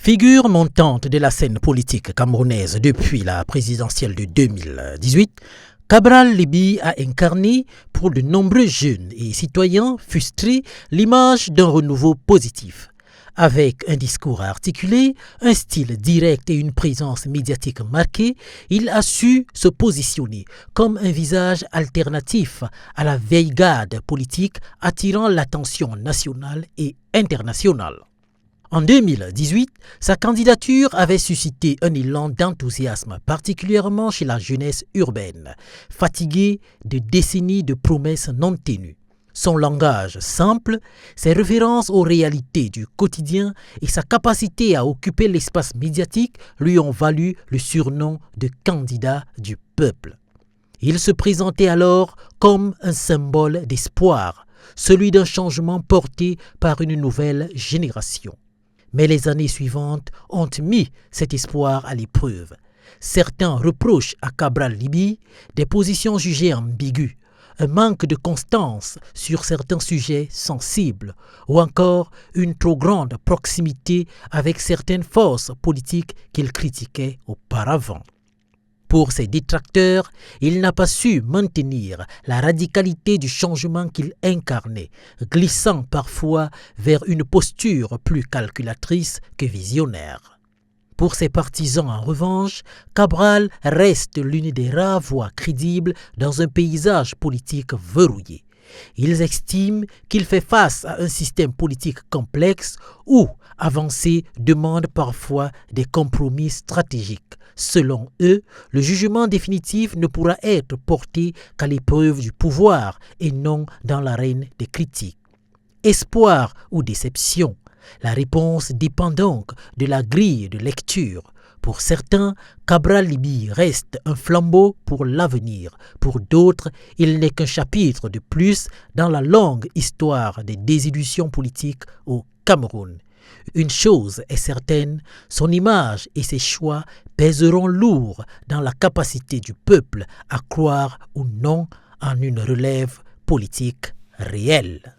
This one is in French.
Figure montante de la scène politique camerounaise depuis la présidentielle de 2018, Cabral Libby a incarné pour de nombreux jeunes et citoyens frustrés l'image d'un renouveau positif. Avec un discours articulé, un style direct et une présence médiatique marquée, il a su se positionner comme un visage alternatif à la vieille garde politique attirant l'attention nationale et internationale. En 2018, sa candidature avait suscité un élan d'enthousiasme, particulièrement chez la jeunesse urbaine, fatiguée de décennies de promesses non tenues. Son langage simple, ses références aux réalités du quotidien et sa capacité à occuper l'espace médiatique lui ont valu le surnom de candidat du peuple. Il se présentait alors comme un symbole d'espoir, celui d'un changement porté par une nouvelle génération. Mais les années suivantes ont mis cet espoir à l'épreuve. Certains reprochent à Cabral Libby des positions jugées ambiguës, un manque de constance sur certains sujets sensibles ou encore une trop grande proximité avec certaines forces politiques qu'il critiquait auparavant. Pour ses détracteurs, il n'a pas su maintenir la radicalité du changement qu'il incarnait, glissant parfois vers une posture plus calculatrice que visionnaire. Pour ses partisans, en revanche, Cabral reste l'une des rares voix crédibles dans un paysage politique verrouillé. Ils estiment qu'il fait face à un système politique complexe où avancer demande parfois des compromis stratégiques. Selon eux, le jugement définitif ne pourra être porté qu'à l'épreuve du pouvoir et non dans l'arène des critiques. Espoir ou déception? La réponse dépend donc de la grille de lecture. Pour certains, Cabral Libby reste un flambeau pour l'avenir. Pour d'autres, il n'est qu'un chapitre de plus dans la longue histoire des désillusions politiques au Cameroun. Une chose est certaine, son image et ses choix pèseront lourd dans la capacité du peuple à croire ou non en une relève politique réelle.